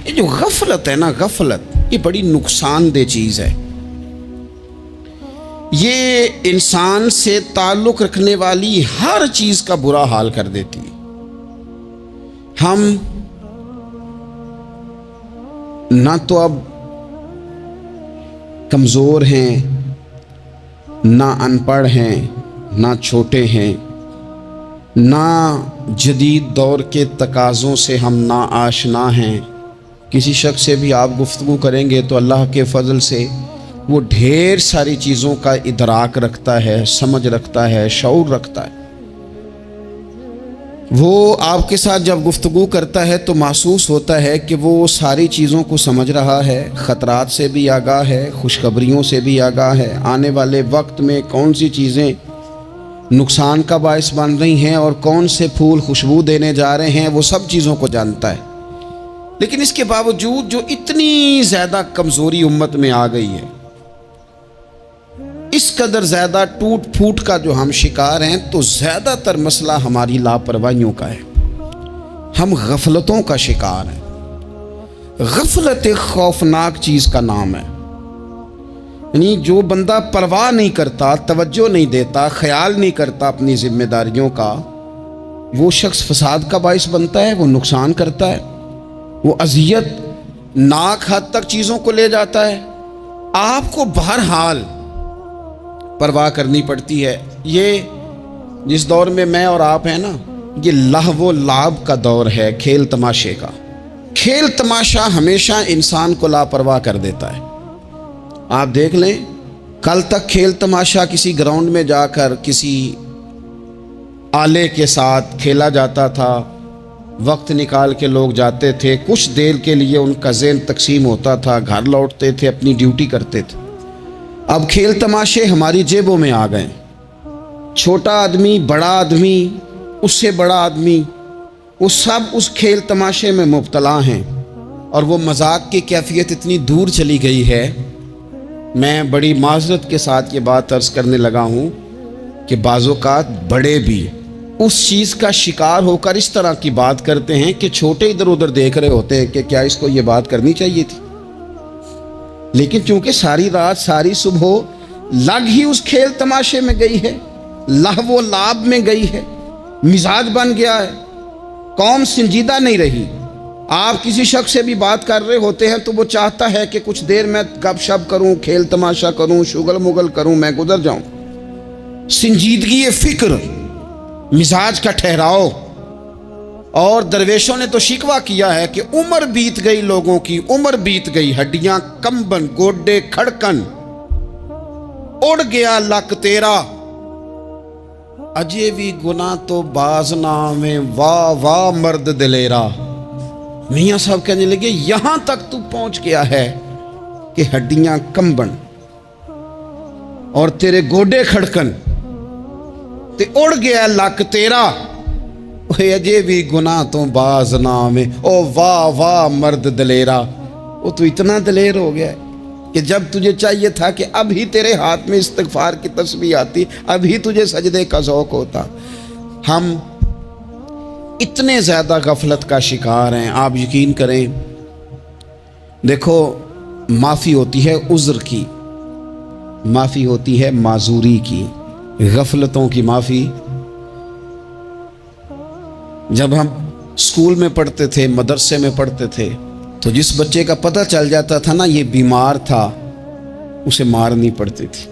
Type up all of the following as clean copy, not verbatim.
یہ جو غفلت ہے نا، غفلت یہ بڑی نقصان دہ چیز ہے. یہ انسان سے تعلق رکھنے والی ہر چیز کا برا حال کر دیتی ہے. ہم نہ تو اب کمزور ہیں، نہ ان پڑھ ہیں، نہ چھوٹے ہیں، نہ جدید دور کے تقاضوں سے ہم نا آشنا ہیں. کسی شخص سے بھی آپ گفتگو کریں گے تو اللہ کے فضل سے وہ ڈھیر ساری چیزوں کا ادراک رکھتا ہے، سمجھ رکھتا ہے، شعور رکھتا ہے. وہ آپ کے ساتھ جب گفتگو کرتا ہے تو محسوس ہوتا ہے کہ وہ ساری چیزوں کو سمجھ رہا ہے، خطرات سے بھی آگاہ ہے، خوشخبریوں سے بھی آگاہ ہے، آنے والے وقت میں کون سی چیزیں نقصان کا باعث بن رہی ہیں اور کون سے پھول خوشبو دینے جا رہے ہیں، وہ سب چیزوں کو جانتا ہے. لیکن اس کے باوجود جو اتنی زیادہ کمزوری امت میں آ گئی ہے، اس قدر زیادہ ٹوٹ پھوٹ کا جو ہم شکار ہیں، تو زیادہ تر مسئلہ ہماری لاپرواہیوں کا ہے. ہم غفلتوں کا شکار ہیں. غفلت ایک خوفناک چیز کا نام ہے. یعنی جو بندہ پرواہ نہیں کرتا، توجہ نہیں دیتا، خیال نہیں کرتا اپنی ذمہ داریوں کا، وہ شخص فساد کا باعث بنتا ہے، وہ نقصان کرتا ہے، وہ اذیت ناک حد تک چیزوں کو لے جاتا ہے. آپ کو بہرحال پرواہ کرنی پڑتی ہے. یہ جس دور میں میں اور آپ ہیں نا، یہ لہو و لعب کا دور ہے، کھیل تماشے کا. کھیل تماشا ہمیشہ انسان کو لاپرواہ کر دیتا ہے. آپ دیکھ لیں، کل تک کھیل تماشا کسی گراؤنڈ میں جا کر کسی آلے کے ساتھ کھیلا جاتا تھا، وقت نکال کے لوگ جاتے تھے، کچھ دیر کے لیے ان کا ذہن تقسیم ہوتا تھا، گھر لوٹتے تھے، اپنی ڈیوٹی کرتے تھے. اب کھیل تماشے ہماری جیبوں میں آ گئے. چھوٹا آدمی، بڑا آدمی، اس سے بڑا آدمی، وہ سب اس کھیل تماشے میں مبتلا ہیں. اور وہ مذاق کی کیفیت اتنی دور چلی گئی ہے، میں بڑی معذرت کے ساتھ یہ بات عرض کرنے لگا ہوں کہ بعض اوقات بڑے بھی اس چیز کا شکار ہو کر اس طرح کی بات کرتے ہیں کہ چھوٹے ادھر ادھر دیکھ رہے ہوتے ہیں کہ کیا اس کو یہ بات کرنی چاہیے تھی. لیکن چونکہ ساری رات ساری صبح لگ ہی اس کھیل تماشے میں گئی ہے، لہو و لعب میں گئی ہے، مزاج بن گیا ہے، قوم سنجیدہ نہیں رہی. آپ کسی شخص سے بھی بات کر رہے ہوتے ہیں تو وہ چاہتا ہے کہ کچھ دیر میں گپ شپ کروں، کھیل تماشا کروں، شغل مغل کروں، میں گزر جاؤں. سنجیدگی فکر، مزاج کا ٹھہراؤ. اور درویشوں نے تو شکوہ کیا ہے کہ عمر بیت گئی، لوگوں کی عمر بیت گئی، ہڈیاں کمبن، گوڈے کھڑکن، اڑ گیا لک تیرا، اجے بھی گناہ تو باز نہ میں، واہ واہ مرد دلیرا. میاں صاحب کہنے لگے یہاں تک تو پہنچ گیا ہے کہ ہڈیاں کمبن اور تیرے گوڈے کھڑکن تے اڑ گیا لک تیرا، اجے بھی گناہ تو باز نہ میں، او واہ واہ مرد دلیرا. وہ تو اتنا دلیر ہو گیا ہے کہ جب تجھے چاہیے تھا کہ اب ہی تیرے ہاتھ میں استغفار کی تسبیح آتی، اب ہی تجھے سجدے کا ذوق ہوتا. ہم اتنے زیادہ غفلت کا شکار ہیں، آپ یقین کریں. دیکھو، معافی ہوتی ہے عذر کی، معافی ہوتی ہے معذوری کی، غفلتوں کی معافی. جب ہم اسکول میں پڑھتے تھے، مدرسے میں پڑھتے تھے، تو جس بچے کا پتہ چل جاتا تھا نا یہ بیمار تھا، اسے مار نہیں پڑتی تھی.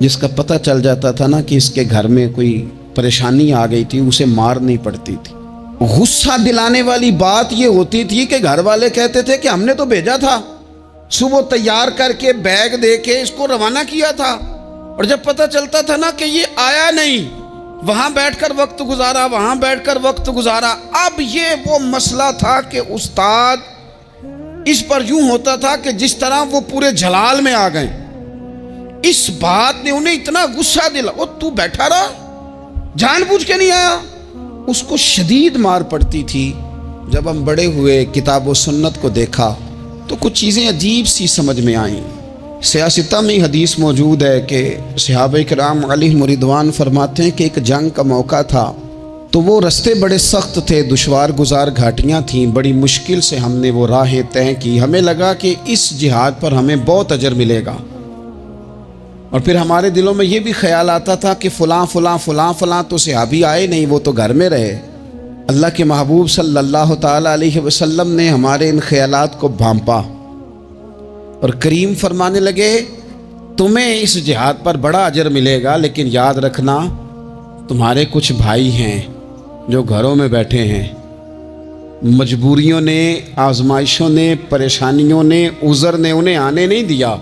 جس کا پتہ چل جاتا تھا نا کہ اس کے گھر میں کوئی پریشانی آ گئی تھی، اسے مار نہیں پڑتی تھی. غصہ دلانے والی بات یہ ہوتی تھی کہ گھر والے کہتے تھے کہ ہم نے تو بھیجا تھا، صبح تیار کر کے بیگ دے کے اس کو روانہ کیا تھا، اور جب پتہ چلتا تھا نا کہ یہ آیا نہیں، وہاں بیٹھ کر وقت گزارا، وہاں بیٹھ کر وقت گزارا. اب یہ وہ مسئلہ تھا کہ استاد اس پر یوں ہوتا تھا کہ جس طرح وہ پورے جلال میں آ گئے. اس بات نے انہیں اتنا غصہ دلا، وہ تو بیٹھا رہا، جان بوجھ کے نہیں آیا. اس کو شدید مار پڑتی تھی. جب ہم بڑے ہوئے، کتاب و سنت کو دیکھا تو کچھ چیزیں عجیب سی سمجھ میں آئیں. سیاستہ میں حدیث موجود ہے کہ صحابہ کرام علیہم رضوان فرماتے ہیں کہ ایک جنگ کا موقع تھا. تو وہ رستے بڑے سخت تھے، دشوار گزار گھاٹیاں تھیں، بڑی مشکل سے ہم نے وہ راہیں طے کی۔ ہمیں لگا کہ اس جہاد پر ہمیں بہت اجر ملے گا، اور پھر ہمارے دلوں میں یہ بھی خیال آتا تھا کہ فلاں فلاں فلاں فلاں تو صحابی آئے نہیں، وہ تو گھر میں رہے۔ اللہ کے محبوب صلی اللہ تعالیٰ علیہ وسلم نے ہمارے ان خیالات کو بھانپا اور کریم فرمانے لگے تمہیں اس جہاد پر بڑا اجر ملے گا، لیکن یاد رکھنا تمہارے کچھ بھائی ہیں جو گھروں میں بیٹھے ہیں، مجبوریوں نے، آزمائشوں نے، پریشانیوں نے، عذر نے انہیں آنے نہیں دیا۔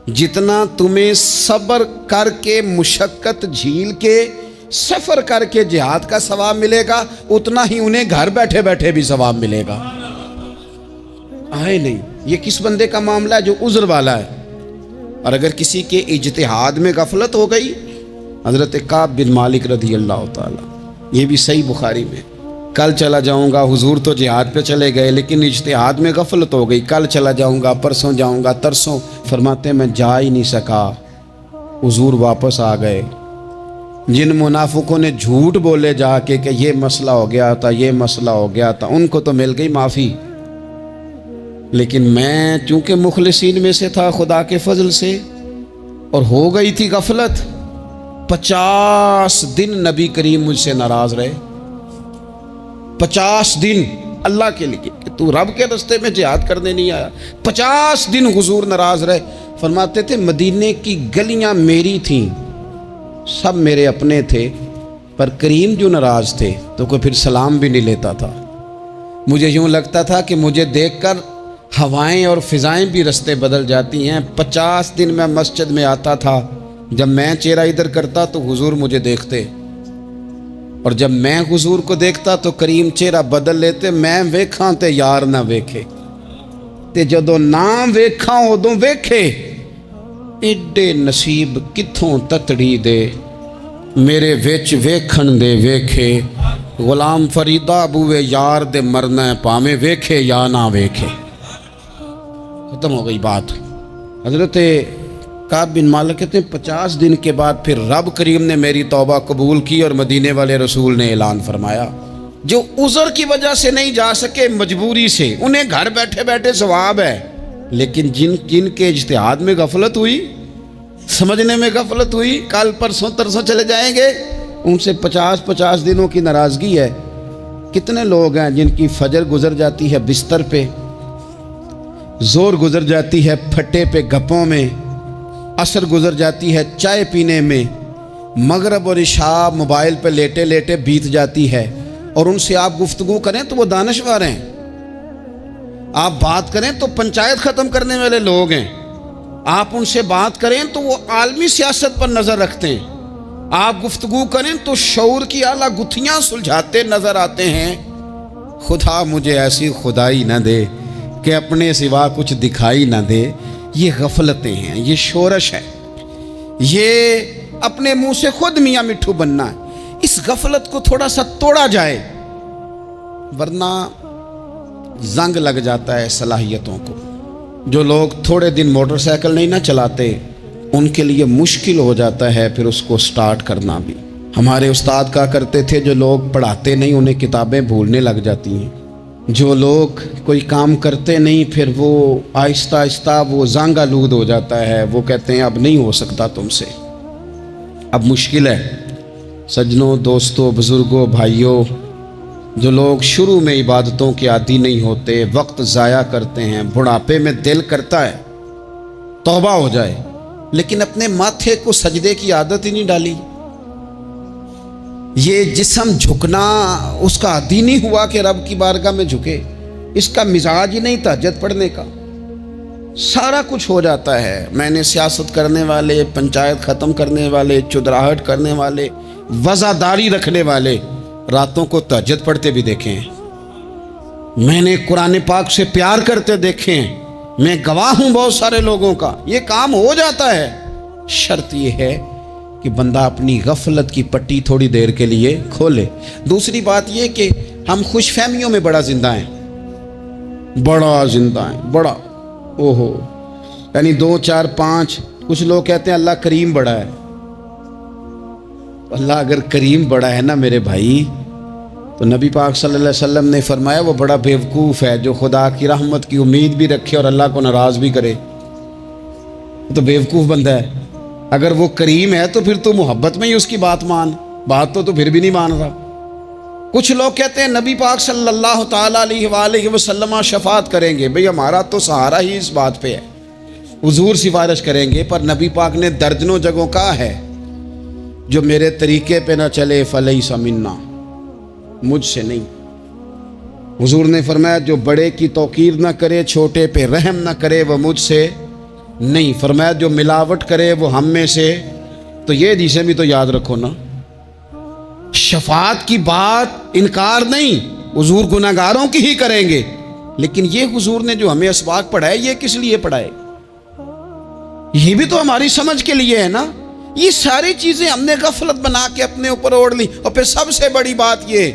جتنا تمہیں صبر کر کے، مشقت جھیل کے، سفر کر کے جہاد کا ثواب ملے گا، اتنا ہی انہیں گھر بیٹھے بیٹھے بھی ثواب ملے گا۔ آئے نہیں، یہ کس بندے کا معاملہ ہے جو عذر والا ہے؟ اور اگر کسی کے اجتہاد میں غفلت ہو گئی، حضرت کعب بن مالک رضی اللہ تعالیٰ، یہ بھی صحیح بخاری میں، کل چلا جاؤں گا، حضور تو جہاد پہ چلے گئے لیکن اجتہاد میں غفلت ہو گئی، کل چلا جاؤں گا، پرسوں جاؤں گا، ترسوں، فرماتے میں جا ہی نہیں سکا، حضور واپس آ گئے۔ جن منافقوں نے جھوٹ بولے جا کے کہ یہ مسئلہ ہو گیا تھا، یہ مسئلہ ہو گیا تھا، ان کو تو مل گئی معافی، لیکن میں چونکہ مخلصین میں سے تھا خدا کے فضل سے، اور ہو گئی تھی غفلت، 50 دن نبی کریم مجھ سے ناراض رہے۔ 50 دن اللہ کے لیے کہ تو رب کے رستے میں جہاد کرنے نہیں آیا، 50 دن حضور ناراض رہے۔ فرماتے تھے مدینے کی گلیاں میری تھیں، سب میرے اپنے تھے، پر کریم جو ناراض تھے تو کوئی پھر سلام بھی نہیں لیتا تھا۔ مجھے یوں لگتا تھا کہ مجھے دیکھ کر ہوائیں اور فضائیں بھی رستے بدل جاتی ہیں۔ 50 دن میں مسجد میں آتا تھا، جب میں چہرہ ادھر کرتا تو حضور مجھے دیکھتے، اور جب میں حضور کو دیکھتا تو کریم چہرہ بدل لیتے، میں ویکھاں تے یار نہ ویکھے، تے جدوں نہ ویکھاں ادوں ویکھے، ایڈے نصیب کتھوں تتڑی دے، میرے وچ ویکھن دے ویکھے، غلام فریدہ بوئے یار دے مرنا پاویں ویکھے یا نہ ویکھے۔ ختم ہو گئی بات۔ حضرت کعب بن مالک کہتے ہیں 50 دن کے بعد پھر رب کریم نے میری توبہ قبول کی، اور مدینے والے رسول نے اعلان فرمایا جو عذر کی وجہ سے نہیں جا سکے، مجبوری سے، انہیں گھر بیٹھے بیٹھے ثواب ہے، لیکن جن کے اجتہاد میں غفلت ہوئی، سمجھنے میں غفلت ہوئی، کل پرسوں ترسوں چلے جائیں گے، ان سے 50 دنوں کی ناراضگی ہے۔ کتنے لوگ ہیں جن کی فجر گزر جاتی ہے بستر پہ، زور گزر جاتی ہے پھٹے پہ گپوں میں، عصر گزر جاتی ہے چائے پینے میں، مغرب اور عشاء موبائل پہ لیٹے لیٹے بیت جاتی ہے، اور ان سے آپ گفتگو کریں تو وہ دانشور ہیں، آپ بات کریں تو پنچایت ختم کرنے والے لوگ ہیں، آپ ان سے بات کریں تو وہ عالمی سیاست پر نظر رکھتے ہیں، آپ گفتگو کریں تو شعور کی اعلیٰ گتھیاں سلجھاتے نظر آتے ہیں۔ خدا مجھے ایسی خدائی نہ دے کہ اپنے سوا کچھ دکھائی نہ دے۔ یہ غفلتیں ہیں، یہ شورش ہے، یہ اپنے منہ سے خود میاں مٹھو بننا ہے۔ اس غفلت کو تھوڑا سا توڑا جائے، ورنہ زنگ لگ جاتا ہے صلاحیتوں کو۔ جو لوگ تھوڑے دن موٹر سائیکل نہیں نہ چلاتے، ان کے لیے مشکل ہو جاتا ہے پھر اس کو سٹارٹ کرنا بھی۔ ہمارے استاد کہا کرتے تھے جو لوگ پڑھاتے نہیں انہیں کتابیں بھولنے لگ جاتی ہیں، جو لوگ کوئی کام کرتے نہیں پھر وہ آہستہ آہستہ وہ زنگ آلود ہو جاتا ہے، وہ کہتے ہیں اب نہیں ہو سکتا تم سے، اب مشکل ہے۔ سجنوں، دوستوں، بزرگوں، بھائیوں، جو لوگ شروع میں عبادتوں کے عادی نہیں ہوتے، وقت ضائع کرتے ہیں، بڑھاپے میں دل کرتا ہے توبہ ہو جائے، لیکن اپنے ماتھے کو سجدے کی عادت ہی نہیں ڈالی، یہ جسم جھکنا اس کا عادی نہیں ہوا کہ رب کی بارگاہ میں جھکے، اس کا مزاج ہی نہیں تہجد پڑھنے کا، سارا کچھ ہو جاتا ہے۔ میں نے سیاست کرنے والے، پنچایت ختم کرنے والے، چدراہٹ کرنے والے، وزاداری رکھنے والے راتوں کو تہجد پڑھتے بھی دیکھے ہیں، میں نے قرآن پاک سے پیار کرتے دیکھے ہیں، میں گواہ ہوں بہت سارے لوگوں کا، یہ کام ہو جاتا ہے۔ شرط یہ ہے کہ بندہ اپنی غفلت کی پٹی تھوڑی دیر کے لیے کھولے۔ دوسری بات یہ کہ ہم خوش فہمیوں میں بڑا زندہ ہیں، بڑا اوہو، یعنی 2 4 5، کچھ لوگ کہتے ہیں اللہ کریم بڑا ہے، اللہ اگر کریم بڑا ہے نا میرے بھائی، تو نبی پاک صلی اللہ علیہ وسلم نے فرمایا وہ بڑا بیوقوف ہے جو خدا کی رحمت کی امید بھی رکھے اور اللہ کو ناراض بھی کرے، تو بیوقوف بندہ ہے۔ اگر وہ کریم ہے تو پھر تو محبت میں ہی اس کی بات مان، بات تو پھر بھی نہیں مان رہا۔ کچھ لوگ کہتے ہیں نبی پاک صلی اللہ تعالیٰ علیہ وآلہ وسلم شفاعت کریں گے، بھئی ہمارا تو سہارا ہی اس بات پہ ہے، حضور سفارش کریں گے، پر نبی پاک نے درجنوں جگہوں کہا ہے جو میرے طریقے پہ نہ چلے فلیس منا، مجھ سے نہیں۔ حضور نے فرمایا جو بڑے کی توقیر نہ کرے، چھوٹے پہ رحم نہ کرے، وہ مجھ سے نہیں۔ فرمایا جو ملاوٹ کرے وہ ہم میں سے، تو یہ حدیثیں بھی تو یاد رکھو نا۔ شفاعت کی بات انکار نہیں، حضور گناہگاروں کی ہی کریں گے، لیکن یہ حضور نے جو ہمیں اسباق پڑھائے یہ کس لیے پڑھائے؟ یہ بھی تو ہماری سمجھ کے لیے ہے نا۔ یہ ساری چیزیں ہم نے غفلت بنا کے اپنے اوپر اوڑھ لی۔ اور پھر سب سے بڑی بات یہ،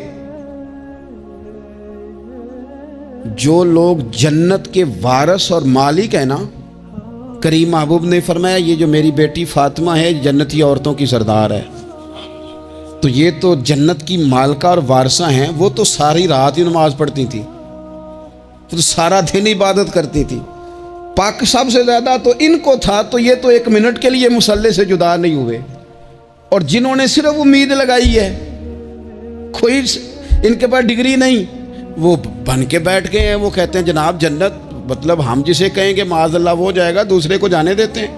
جو لوگ جنت کے وارث اور مالک ہیں نا، کریم محبوب نے فرمایا یہ جو میری بیٹی فاطمہ ہے جنتی عورتوں کی سردار ہے، تو یہ تو جنت کی مالکہ اور وارثہ ہیں، وہ تو ساری رات ہی نماز پڑھتی تھی، تو سارا دن عبادت کرتی تھی۔ پاک سب سے زیادہ تو ان کو تھا، تو یہ تو ایک منٹ کے لیے مصلی سے جدا نہیں ہوئے۔ اور جنہوں نے صرف امید لگائی ہے، کوئی ان کے پاس ڈگری نہیں، وہ بن کے بیٹھ گئے ہیں، وہ کہتے ہیں جناب جنت مطلب ہم جسے کہیں گے معاذ اللہ وہ جائے گا، دوسرے کو جانے دیتے ہیں۔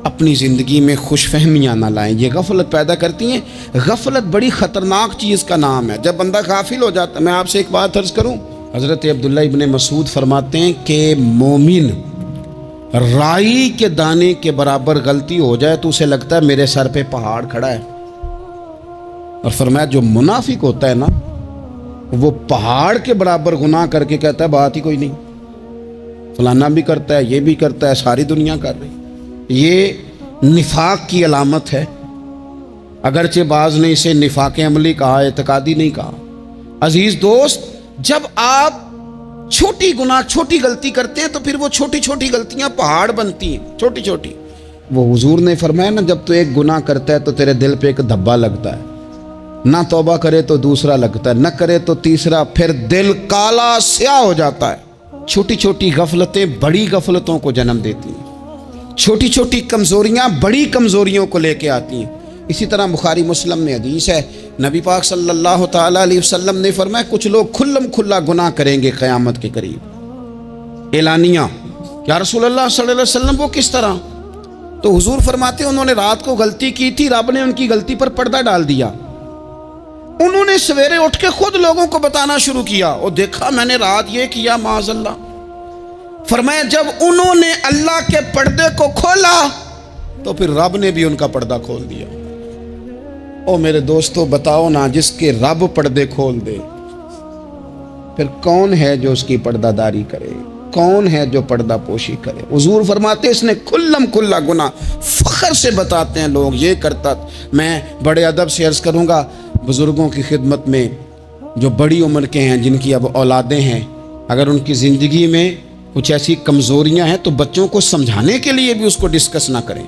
اپنی زندگی میں خوش فہمیاں نہ لائیں، یہ غفلت پیدا کرتی ہیں۔ غفلت بڑی خطرناک چیز کا نام ہے۔ جب بندہ غافل ہو جاتا ہے، میں آپ سے ایک بات عرض کروں، حضرت عبداللہ ابن مسعود فرماتے ہیں کہ مومن رائی کے دانے کے برابر غلطی ہو جائے تو اسے لگتا ہے میرے سر پہ پہاڑ کھڑا ہے، اور فرمایا جو منافق ہوتا ہے نا، وہ پہاڑ کے برابر گناہ کر کے کہتا ہے بات ہی کوئی نہیں، فلانا بھی کرتا ہے، یہ بھی کرتا ہے، ساری دنیا کر رہی۔ یہ نفاق کی علامت ہے، اگرچہ بعض نے اسے نفاق عملی کہا، اعتقادی نہیں کہا۔ عزیز دوست، جب آپ چھوٹی غلطی کرتے ہیں تو پھر وہ چھوٹی چھوٹی غلطیاں پہاڑ بنتی ہیں، چھوٹی چھوٹی۔ وہ حضور نے فرمایا نا، جب تو ایک گناہ کرتا ہے تو تیرے دل پہ ایک دھبا لگتا ہے، نہ توبہ کرے تو دوسرا لگتا ہے، نہ کرے تو تیسرا، پھر دل کالا سیاہ ہو جاتا ہے۔ چھوٹی چھوٹی غفلتیں بڑی غفلتوں کو جنم دیتی ہیں، چھوٹی چھوٹی کمزوریاں بڑی کمزوریوں کو لے کے آتی ہیں۔ اسی طرح بخاری مسلم میں حدیث ہے، نبی پاک صلی اللہ تعالیٰ علیہ وسلم نے فرمایا کچھ لوگ کھلم کھلا گناہ کریں گے قیامت کے قریب، اعلانیہ۔ یا رسول اللہ صلی اللہ علیہ وسلم وہ کس طرح؟ تو حضور فرماتے ہیں انہوں نے رات کو غلطی کی تھی، رب نے ان کی غلطی پر پردہ ڈال دیا، انہوں نے سویرے اٹھ کے خود لوگوں کو بتانا شروع کیا، اور دیکھا میں نے رات یہ کیا، معاذ اللہ۔ فرمایا جب انہوں نے اللہ کے پردے کو کھولا تو پھر رب نے بھی ان کا پردہ کھول دیا۔ او میرے دوستو بتاؤ نا، جس کے رب پردے کھول دے پھر کون ہے جو اس کی پردہ داری کرے؟ کون ہے جو پردہ پوشی کرے؟ حضور فرماتے اس نے کھلم کھلا گناہ، فخر سے بتاتے ہیں لوگ یہ کرتا۔ میں بڑے ادب سے عرض کروں گا بزرگوں کی خدمت میں، جو بڑی عمر کے ہیں، جن کی اب اولادیں ہیں، اگر ان کی زندگی میں کچھ ایسی کمزوریاں ہیں تو بچوں کو سمجھانے کے لیے بھی اس کو ڈسکس نہ کریں،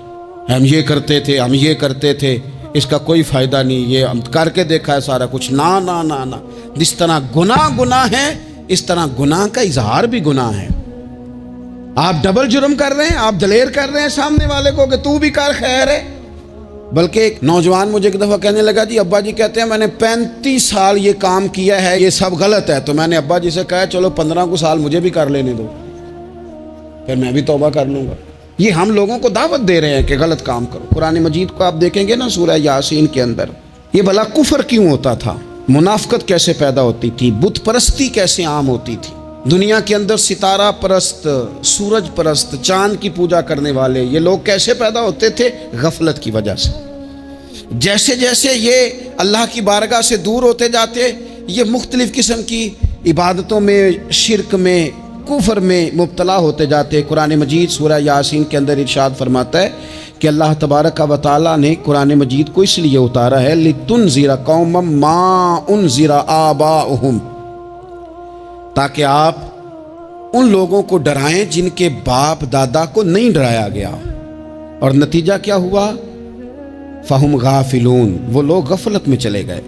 ہم یہ کرتے تھے، ہم یہ کرتے تھے، اس کا کوئی فائدہ نہیں، یہ ہم کر کے دیکھا ہے سارا کچھ۔ نہ نہ نہ نہ، جس طرح گناہ ہے اس طرح گناہ کا اظہار بھی گناہ ہے۔ آپ ڈبل جرم کر رہے ہیں، آپ دلیر کر رہے ہیں سامنے والے کو کہ تو بھی کر، خیر ہے۔ بلکہ ایک نوجوان مجھے ایک دفعہ کہنے لگا جی ابا جی کہتے ہیں میں نے 35 سال یہ کام کیا ہے، یہ سب غلط ہے۔ تو میں نے ابا جی سے کہا چلو 15 کو سال مجھے بھی کر لینے دو، پھر میں بھی توبہ کر لوں گا۔ یہ ہم لوگوں کو دعوت دے رہے ہیں کہ غلط کام کرو۔ قرآن مجید کو آپ دیکھیں گے نا، سورہ یاسین کے اندر یہ بھلا کفر کیوں ہوتا تھا، منافقت کیسے پیدا ہوتی تھی، بت پرستی کیسے عام ہوتی تھی، دنیا کے اندر ستارہ پرست، سورج پرست، چاند کی پوجا کرنے والے یہ لوگ کیسے پیدا ہوتے تھے؟ غفلت کی وجہ سے۔ جیسے جیسے یہ اللہ کی بارگاہ سے دور ہوتے جاتے، یہ مختلف قسم کی عبادتوں میں، شرک میں، کفر میں مبتلا ہوتے جاتے۔ قرآن مجید سورہ یاسین کے اندر ارشاد فرماتا ہے کہ اللہ تبارک و تعالیٰ نے قرآن مجید کو اس لیے اتارا ہے لِتُنذِرَ قَوْمًا مَا أُنذِرَ آبَاؤُهُمْ، تاکہ آپ ان لوگوں کو ڈرائیں جن کے باپ دادا کو نہیں ڈرایا گیا۔ اور نتیجہ کیا ہوا؟ فہم غافلون، وہ لوگ غفلت میں چلے گئے،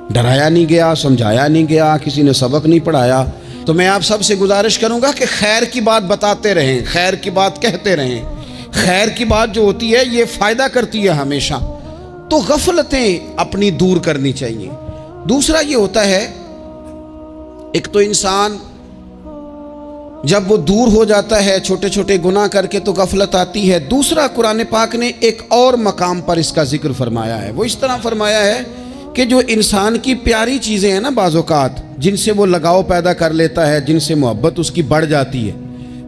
ڈرایا نہیں گیا، سمجھایا نہیں گیا، کسی نے سبق نہیں پڑھایا۔ تو میں آپ سب سے گزارش کروں گا کہ خیر کی بات بتاتے رہیں، خیر کی بات کہتے رہیں۔ خیر کی بات جو ہوتی ہے یہ فائدہ کرتی ہے ہمیشہ، تو غفلتیں اپنی دور کرنی چاہیے۔ دوسرا یہ ہوتا ہے، ایک تو انسان جب وہ دور ہو جاتا ہے چھوٹے چھوٹے گناہ کر کے تو غفلت آتی ہے۔ دوسرا قرآن پاک نے ایک اور مقام پر اس کا ذکر فرمایا ہے، وہ اس طرح فرمایا ہے کہ جو انسان کی پیاری چیزیں ہیں نا بعض اوقات، جن سے وہ لگاؤ پیدا کر لیتا ہے، جن سے محبت اس کی بڑھ جاتی ہے،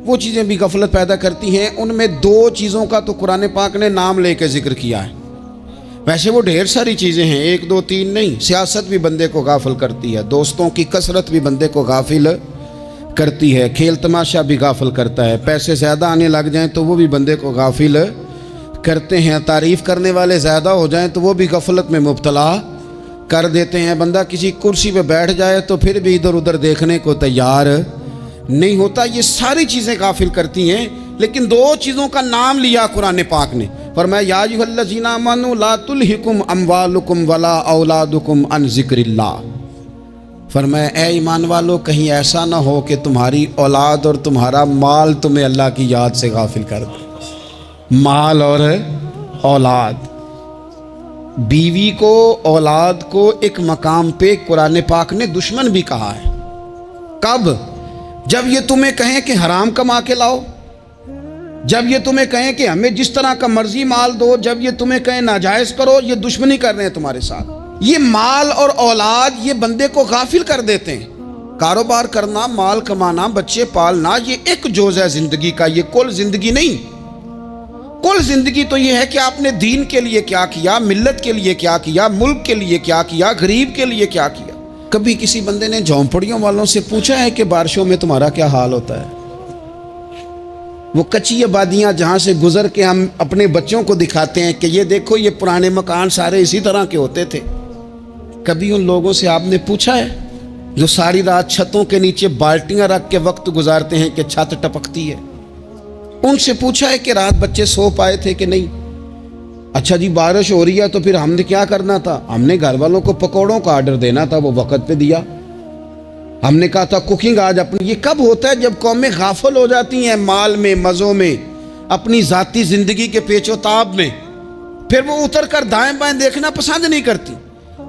وہ چیزیں بھی غفلت پیدا کرتی ہیں۔ ان میں دو چیزوں کا تو قرآن پاک نے نام لے کے ذکر کیا ہے، ویسے وہ ڈھیر ساری چیزیں ہیں، ایک دو تین نہیں۔ سیاست بھی بندے کو غافل کرتی ہے، دوستوں کی کثرت بھی بندے کو غافل کرتی ہے، کھیل تماشا بھی غافل کرتا ہے، پیسے زیادہ آنے لگ جائیں تو وہ بھی بندے کو غافل کرتے ہیں، تعریف کرنے والے زیادہ ہو جائیں تو وہ بھی غفلت میں مبتلا کر دیتے ہیں۔ بندہ کسی کرسی پہ بیٹھ جائے تو پھر بھی ادھر ادھر دیکھنے کو تیار نہیں ہوتا۔ یہ ساری چیزیں غافل کرتی ہیں، لیکن دو چیزوں کا نام لیا قرآن پاک نے، فرمایا یا ایھا الذین آمنوا لا تلھکم اموالکم ولا اولادکم عن ذکر اللہ۔ فرمایا اے ایمان والو، کہیں ایسا نہ ہو کہ تمہاری اولاد اور تمہارا مال تمہیں اللہ کی یاد سے غافل کر دے۔ مال اور اولاد، بیوی کو، اولاد کو ایک مقام پہ قرآن پاک نے دشمن بھی کہا ہے۔ کب؟ جب یہ تمہیں کہیں کہ حرام کما کے لاؤ، جب یہ تمہیں کہیں کہ ہمیں جس طرح کا مرضی مال دو، جب یہ تمہیں کہیں ناجائز کرو، یہ دشمنی کر رہے ہیں تمہارے ساتھ۔ یہ مال اور اولاد یہ بندے کو غافل کر دیتے ہیں۔ کاروبار کرنا، مال کمانا، بچے پالنا، یہ ایک جز ہے زندگی کا، یہ کل زندگی نہیں۔ کل زندگی تو یہ ہے کہ آپ نے دین کے لیے کیا کیا، ملت کے لیے کیا کیا، ملک کے لیے کیا کیا، غریب کے لیے کیا کیا۔ کبھی کسی بندے نے جھونپڑیوں والوں سے پوچھا ہے کہ بارشوں میں تمہارا کیا حال ہوتا ہے؟ وہ کچی آبادیاں جہاں سے گزر کے ہم اپنے بچوں کو دکھاتے ہیں کہ یہ دیکھو یہ پرانے مکان سارے اسی طرح کے ہوتے تھے، کبھی ان لوگوں سے آپ نے پوچھا ہے جو ساری رات چھتوں کے نیچے بالٹیاں رکھ کے وقت گزارتے ہیں کہ چھت ٹپکتی ہے؟ ان سے پوچھا ہے کہ رات بچے سو پائے تھے کہ نہیں؟ اچھا جی بارش ہو رہی ہے تو پھر ہم نے کیا کرنا تھا؟ ہم نے گھر والوں کو پکوڑوں کا آرڈر دینا تھا، وہ وقت پہ دیا۔ ہم نے کہا تھا کوکنگ آج اپنی۔ یہ کب ہوتا ہے؟ جب قومیں غافل ہو جاتی ہیں مال میں، مزوں میں، اپنی ذاتی زندگی کے پیچ و تاب میں، پھر وہ اتر کر دائیں بائیں دیکھنا پسند نہیں کرتی۔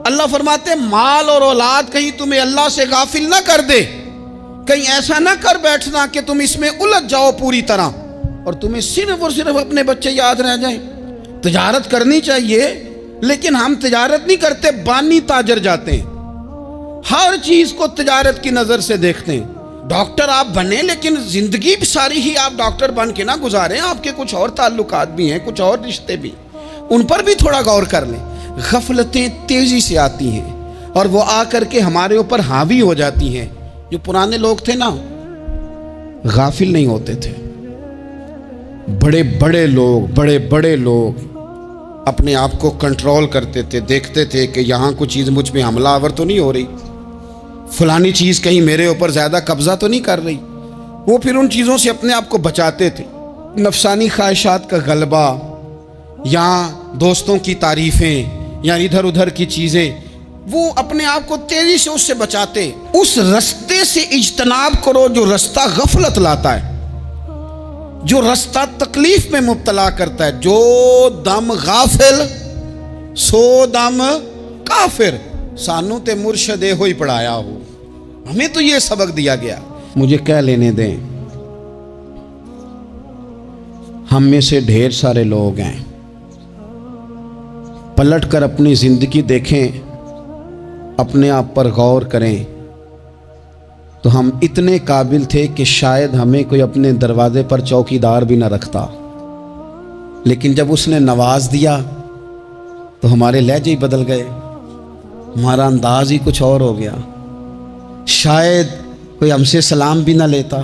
اللہ فرماتے ہیں مال اور اولاد کہیں تمہیں اللہ سے غافل نہ کر دے، کہیں ایسا نہ کر بیٹھنا کہ تم اس میں الجھ جاؤ پوری طرح اور تمہیں صرف اور صرف اپنے بچے یاد رہ جائیں۔ تجارت کرنی چاہیے، لیکن ہم تجارت نہیں کرتے، بانی تاجر جاتے ہیں، ہر چیز کو تجارت کی نظر سے دیکھتے ہیں۔ ڈاکٹر آپ بنیں لیکن زندگی ساری ہی آپ ڈاکٹر بن کے نہ گزاریں، آپ کے کچھ اور تعلقات بھی ہیں، کچھ اور رشتے بھی، ان پر بھی تھوڑا غور کر لیں۔ غفلتیں تیزی سے آتی ہیں اور وہ آ کر کے ہمارے اوپر حاوی ہو جاتی ہیں۔ جو پرانے لوگ تھے نا، غافل نہیں ہوتے تھے، بڑے بڑے لوگ اپنے آپ کو کنٹرول کرتے تھے، دیکھتے تھے کہ یہاں کوئی چیز مجھ پہ حملہ آور تو نہیں ہو رہی، فلانی چیز کہیں میرے اوپر زیادہ قبضہ تو نہیں کر رہی۔ وہ پھر ان چیزوں سے اپنے آپ کو بچاتے تھے۔ نفسانی خواہشات کا غلبہ یا دوستوں کی تعریفیں یا ادھر ادھر کی چیزیں، وہ اپنے آپ کو تیزی سے اس سے بچاتے۔ اس رستے سے اجتناب کرو جو رستہ غفلت لاتا ہے، جو رستہ تکلیف میں مبتلا کرتا ہے۔ جو دم غافل سو دم کافر، سانو تے مرشد ہوئی پڑھایا ہو، ہمیں تو یہ سبق دیا گیا۔ مجھے کہہ لینے دیں، ہم میں سے ڈھیر سارے لوگ ہیں، پلٹ کر اپنی زندگی دیکھیں، اپنے آپ پر غور کریں، تو ہم اتنے قابل تھے کہ شاید ہمیں کوئی اپنے دروازے پر چوکیدار بھی نہ رکھتا، لیکن جب اس نے نواز دیا تو ہمارے لہجے ہی بدل گئے، ہمارا انداز ہی کچھ اور ہو گیا۔ شاید کوئی ہم سے سلام بھی نہ لیتا،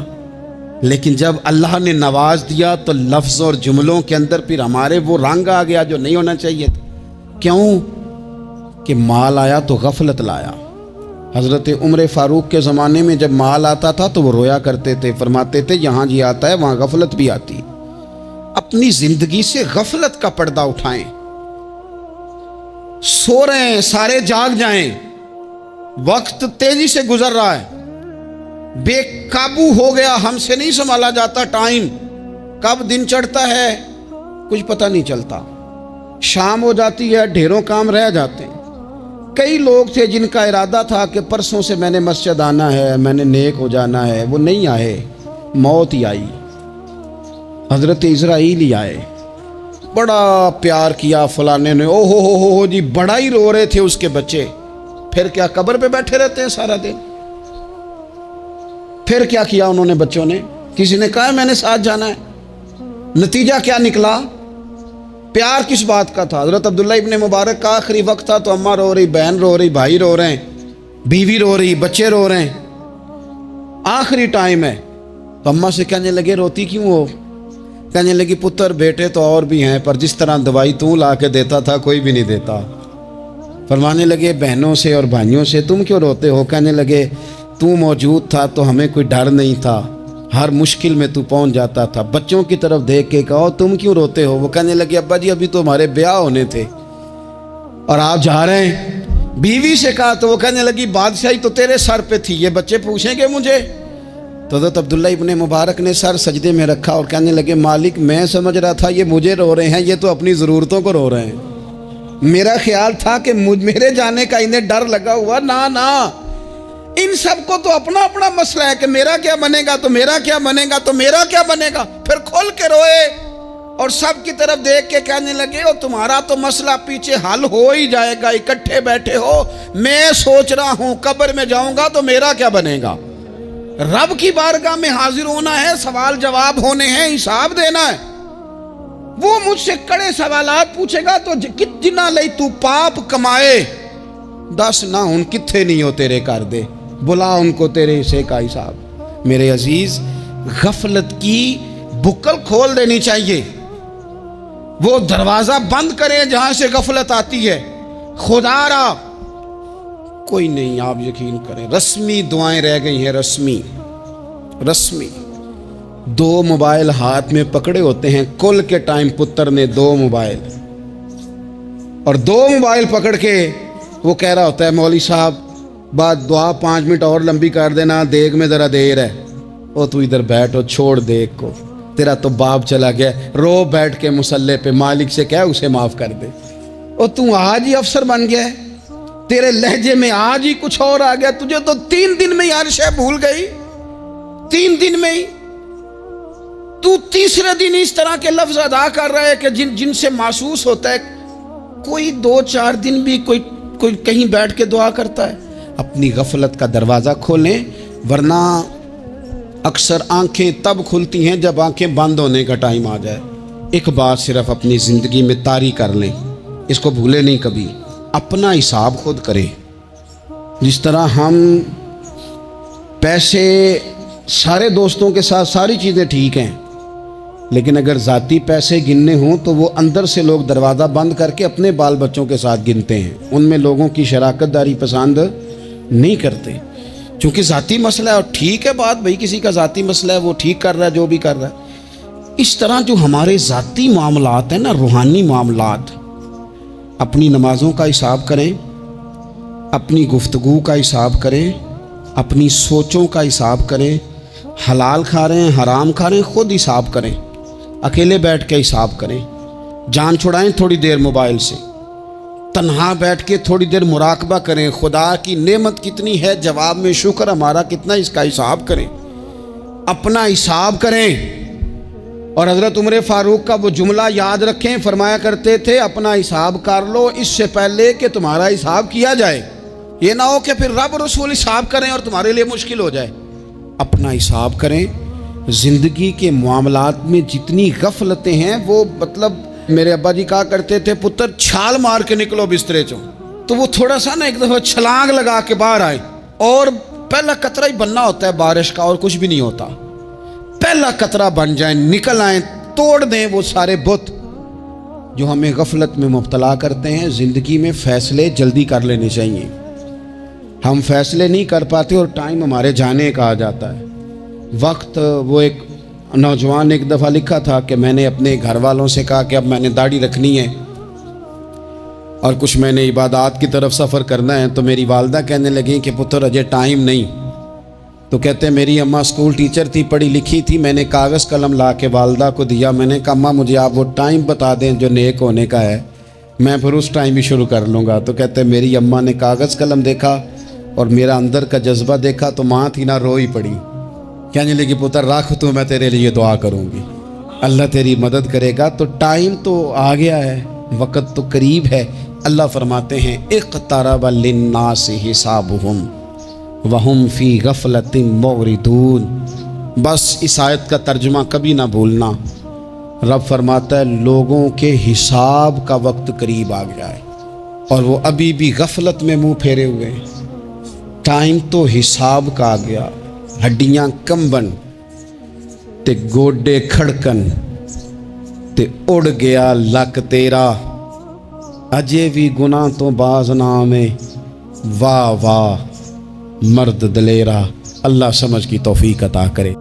لیکن جب اللہ نے نواز دیا تو لفظ اور جملوں کے اندر پھر ہمارے وہ رنگ آ گیا جو نہیں ہونا چاہیے تھا۔ کیوں؟ کہ مال آیا تو غفلت لایا۔ حضرت عمر فاروق کے زمانے میں جب مال آتا تھا تو وہ رویا کرتے تھے، فرماتے تھے یہاں جی آتا ہے وہاں غفلت بھی آتی۔ اپنی زندگی سے غفلت کا پردہ اٹھائیں، سو رہے ہیں سارے جاگ جائیں، وقت تیزی سے گزر رہا ہے، بے قابو ہو گیا، ہم سے نہیں سنبھالا جاتا ٹائم، کب دن چڑھتا ہے کچھ پتہ نہیں چلتا، شام ہو جاتی ہے ڈھیروں کام رہ جاتے ہیں۔ کئی لوگ تھے جن کا ارادہ تھا کہ پرسوں سے میں نے مسجد آنا ہے، میں نے نیک ہو جانا ہے، وہ نہیں آئے، موت ہی آئی، حضرت اسرائیل ہی آئے۔ بڑا پیار کیا فلانے نے، او ہو جی، بڑا ہی رو رہے تھے اس کے بچے، پھر کیا قبر پہ بیٹھے رہتے ہیں سارا دن؟ پھر کیا کیا انہوں نے بچوں نے؟ کسی نے کہا میں نے ساتھ جانا ہے؟ نتیجہ کیا نکلا؟ پیار کس بات کا تھا؟ حضرت عبداللہ ابن مبارک کا آخری وقت تھا تو اماں رو رہی، بہن رو رہی، بھائی رو رہے ہیں، بیوی رو رہی، بچے رو رہے ہیں، آخری ٹائم ہے تو اماں سے کہنے لگے روتی کیوں ہو؟ کہنے لگی پتر بیٹے تو اور بھی ہیں پر جس طرح دوائی تو لا کے دیتا تھا کوئی بھی نہیں دیتا۔ فرمانے لگے بہنوں سے اور بھائیوں سے تم کیوں روتے ہو؟ کہنے لگے تو موجود تھا تو ہمیں کوئی ڈر نہیں تھا، ہر مشکل میں تو پہنچ جاتا تھا۔ بچوں کی طرف دیکھ کے کہو تم کیوں روتے ہو؟ وہ کہنے لگے ابا جی ابھی تو ہمارے بیاہ ہونے تھے اور آپ جا رہے ہیں۔ بیوی سے کہا تو وہ کہنے لگی بادشاہی تو تیرے سر پہ تھی، یہ بچے پوچھیں گے مجھے؟ تو حضرت عبداللہ ابن مبارک نے سر سجدے میں رکھا اور کہنے لگے مالک میں سمجھ رہا تھا یہ مجھے رو رہے ہیں، یہ تو اپنی ضرورتوں کو رو رہے ہیں، میرا خیال تھا کہ میرے جانے کا انہیں ڈر لگا ہوا۔ نا ان سب کو تو اپنا اپنا مسئلہ ہے کہ میرا کیا بنے گا تو میرا کیا بنے گا تو میرا کیا بنے گا، پھر کھول کے روئے اور سب کی طرف دیکھ کے کہنے لگے اور تمہارا تو مسئلہ پیچھے حل ہو ہی جائے گا، اکٹھے بیٹھے ہو، میں سوچ رہا ہوں قبر میں جاؤں گا تو میرا کیا بنے گا۔ رب کی بارگاہ میں حاضر ہونا ہے، سوال جواب ہونے ہیں، حساب دینا ہے۔ وہ مجھ سے کڑے سوالات پوچھے گا تو جنا لئی تو پاپ کمائے، دس نہ ان کتھے نہیں ہو تیرے کر دے، بلا ان کو تیرے حصے کا حساب۔ میرے عزیز غفلت کی بکل کھول دینی چاہیے، وہ دروازہ بند کریں جہاں سے غفلت آتی ہے۔ خدا را کوئی نہیں، آپ یقین کریں رسمی دعائیں رہ گئی ہیں، رسمی 2 موبائل ہاتھ میں پکڑے ہوتے ہیں، کل کے ٹائم پتر نے 2 موبائل اور 2 موبائل پکڑ کے وہ کہہ رہا ہوتا ہے مولوی صاحب بات دعا 5 منٹ اور لمبی کر دینا، دیگ میں ذرا دیر ہے۔ وہ تو ادھر بیٹھو، چھوڑ دیگ کو، تیرا تو باپ چلا گیا، رو بیٹھ کے مصلے پہ، مالک سے کہہ اسے معاف کر دے۔ اور تو آج ہی افسر بن گیا ہے، تیرے لہجے میں آج ہی کچھ اور آ گیا، تجھے تو 3 دن میں یار شے بھول گئی، 3 دن میں ہی تو تیسرے دن اس طرح کے لفظ ادا کر رہا ہے کہ جن سے محسوس ہوتا ہے کوئی 2-4 دن بھی کوئی کہیں بیٹھ کے دعا کرتا ہے۔ اپنی غفلت کا دروازہ کھولیں، ورنہ اکثر آنکھیں تب کھلتی ہیں جب آنکھیں بند ہونے کا ٹائم آ جائے۔ ایک بات صرف اپنی زندگی میں طاری کر لیں، اس کو بھولے نہیں کبھی، اپنا حساب خود کریں۔ جس طرح ہم پیسے سارے دوستوں کے ساتھ ساری چیزیں ٹھیک ہیں، لیکن اگر ذاتی پیسے گننے ہوں تو وہ اندر سے لوگ دروازہ بند کر کے اپنے بال بچوں کے ساتھ گنتے ہیں، ان میں لوگوں کی شراکت داری پسند نہیں کرتے، چونکہ ذاتی مسئلہ ہے۔ اور ٹھیک ہے بات، بھئی کسی کا ذاتی مسئلہ ہے، وہ ٹھیک کر رہا ہے جو بھی کر رہا ہے۔ اس طرح جو ہمارے ذاتی معاملات ہیں نا، روحانی معاملات، اپنی نمازوں کا حساب کریں، اپنی گفتگو کا حساب کریں، اپنی سوچوں کا حساب کریں، حلال کھا رہے ہیں حرام کھا رہے ہیں خود حساب کریں، اکیلے بیٹھ کے حساب کریں، جان چھڑائیں تھوڑی دیر موبائل سے، تنہا بیٹھ کے تھوڑی دیر مراقبہ کریں، خدا کی نعمت کتنی ہے، جواب میں شکر ہمارا کتنا، اس کا حساب کریں، اپنا حساب کریں۔ اور حضرت عمر فاروق کا وہ جملہ یاد رکھیں، فرمایا کرتے تھے اپنا حساب کر لو اس سے پہلے کہ تمہارا حساب کیا جائے، یہ نہ ہو کہ پھر رب رسول حساب کریں اور تمہارے لیے مشکل ہو جائے۔ اپنا حساب کریں۔ زندگی کے معاملات میں جتنی غفلتیں ہیں، وہ مطلب میرے ابا جی کہا کرتے تھے پتر چھال مار کے نکلو بسترے چوں، تو وہ تھوڑا سا نا ایک دفعہ چھلانگ لگا کے باہر آئے، اور پہلا قطرہ ہی بننا ہوتا ہے بارش کا، اور کچھ بھی نہیں ہوتا، پہلا قطرہ بن جائیں، نکل آئیں، توڑ دیں وہ سارے بت جو ہمیں غفلت میں مبتلا کرتے ہیں۔ زندگی میں فیصلے جلدی کر لینے چاہیے، ہم فیصلے نہیں کر پاتے اور ٹائم ہمارے جانے کا آ جاتا ہے وقت۔ وہ ایک نوجوان نے ایک دفعہ لکھا تھا کہ میں نے اپنے گھر والوں سے کہا کہ اب میں نے داڑھی رکھنی ہے، اور کچھ میں نے عبادات کی طرف سفر کرنا ہے، تو میری والدہ کہنے لگیں کہ پتر اجے ٹائم نہیں. تو کہتے ہیں میری اماں اسکول ٹیچر تھی، پڑھی لکھی تھی. میں نے کاغذ قلم لا کے والدہ کو دیا. میں نے کہا اماں مجھے آپ وہ ٹائم بتا دیں جو نیک ہونے کا ہے، میں پھر اس ٹائم ہی شروع کر لوں گا. تو کہتے ہیں میری اماں نے کاغذ قلم دیکھا اور میرا اندر کا جذبہ دیکھا تو ماں تھی نہ، روئی پڑی. کہنے لگی پتر رکھ تو میں تیرے لیے دعا کروں گی، اللہ تیری مدد کرے گا. تو ٹائم تو آ گیا ہے، وقت تو قریب ہے. اللہ فرماتے ہیں اقترب للناس حسابهم وهم فی غفلۃ معرضون. بس اس آیت کا ترجمہ کبھی نہ بھولنا. رب فرماتا ہے لوگوں کے حساب کا وقت قریب آ گیا ہے اور وہ ابھی بھی غفلت میں منہ پھیرے ہوئے ہیں. ٹائم تو حساب کا آ گیا. ہڈیاں کمبن تے گوڈے کھڑکن تے اڑ گیا لک تیرا. اجے بھی گناہ تو باز نام ہے، واہ واہ مرد دلیرا. اللہ سمجھ کی توفیق عطا کرے.